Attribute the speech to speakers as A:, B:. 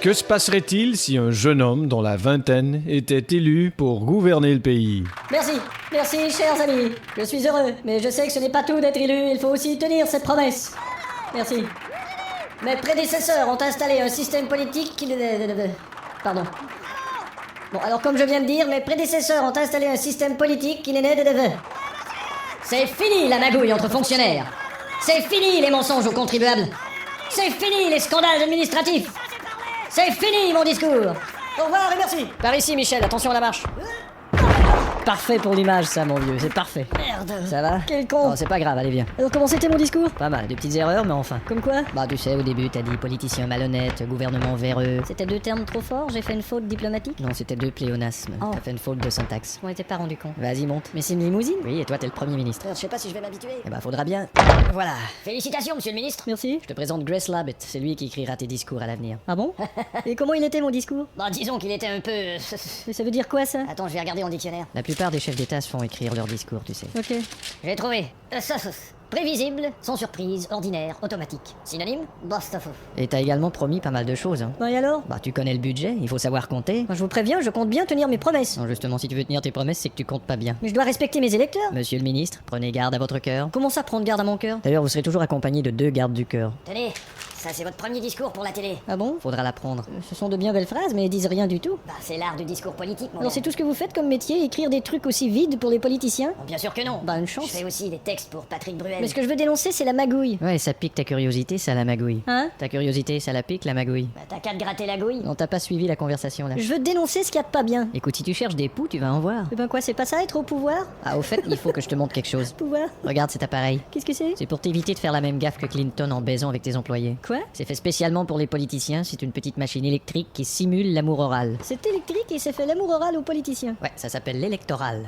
A: Que se passerait-il si un jeune homme dans la vingtaine était élu pour gouverner le pays?
B: Merci, chers amis. Je suis heureux, mais je sais que ce n'est pas tout d'être élu, il faut aussi tenir cette promesse. Merci. Mes prédécesseurs ont installé un système politique qui... Pardon. Bon, alors comme je viens de dire, mes prédécesseurs ont installé un système politique qui n'est né de... C'est fini la magouille entre fonctionnaires. C'est fini les mensonges aux contribuables. C'est fini les scandales administratifs. C'est fini mon discours. Au revoir et merci. Par ici Michel, attention à la marche. Parfait pour l'image ça mon vieux, c'est parfait. Merde. Ça va? Quel con. Oh, c'est pas grave, allez viens. Alors comment c'était mon discours? Pas mal, des petites erreurs mais enfin. Comme quoi? Bah tu sais, au début t'as dit politicien malhonnête, gouvernement véreux. C'était 2 termes trop forts, j'ai fait une faute diplomatique? Non, c'était 2 pléonasmes. Oh. T'as fait une faute de syntaxe. Je m'en étais pas rendu compte. Vas-y monte. Mais c'est une limousine? Oui, et toi t'es le Premier ministre. Je sais pas si je vais m'habituer. Eh bah faudra bien. Voilà. Félicitations monsieur le ministre. Merci. Je te présente Grace Labbit, c'est lui qui écrira tes discours à l'avenir. Ah bon? Et comment il était mon discours? Bah disons qu'il était un peu... Mais ça veut dire quoi ça? Attends, je vais regarder dans le dictionnaire. La plupart des chefs d'État se font écrire leur discours, tu sais. Ok. J'ai trouvé. Prévisible, sans surprise, ordinaire, automatique. Synonyme? Bastafou. Et t'as également promis pas mal de choses, hein. Bah et alors? Bah tu connais le budget, il faut savoir compter. Bah, je vous préviens, je compte bien tenir mes promesses. Non, justement, si tu veux tenir tes promesses, c'est que tu comptes pas bien. Mais je dois respecter mes électeurs. Monsieur le ministre, prenez garde à votre cœur. Comment ça, prendre garde à mon cœur? D'ailleurs, vous serez toujours accompagné de 2 gardes du cœur. Tenez, ça c'est votre premier discours pour la télé. Ah bon? Faudra l'apprendre. Ce sont de bien belles phrases, mais elles disent rien du tout. Bah c'est l'art du discours politique, mon Alors c'est tout ce que vous faites comme métier, écrire des trucs aussi vides pour les politiciens? Bon, bien sûr que non. Bah une chance. Je fais aussi des textes pour Patrick Bruel. Mais ce que je veux dénoncer, c'est la magouille. Ouais, ça pique ta curiosité, ça la magouille. Hein? Ta curiosité, ça la pique, la magouille. Bah t'as qu'à te gratter la gouille. Non, t'as pas suivi la conversation là. Je veux dénoncer ce qu'il y a de pas bien. Écoute, si tu cherches des poux, tu vas en voir. Et ben quoi, c'est pas ça être au pouvoir? Ah au fait, il faut que je te montre quelque chose. Pouvoir? Regarde cet appareil. Qu'est-ce que c'est? C'est pour t'éviter de faire la même gaffe que Clinton en baisant avec tes employés. Quoi? C'est fait spécialement pour les politiciens, c'est une petite machine électrique qui simule l'amour oral. C'est électrique et ça fait l'amour oral aux politiciens. Ouais, ça s'appelle l'électoral.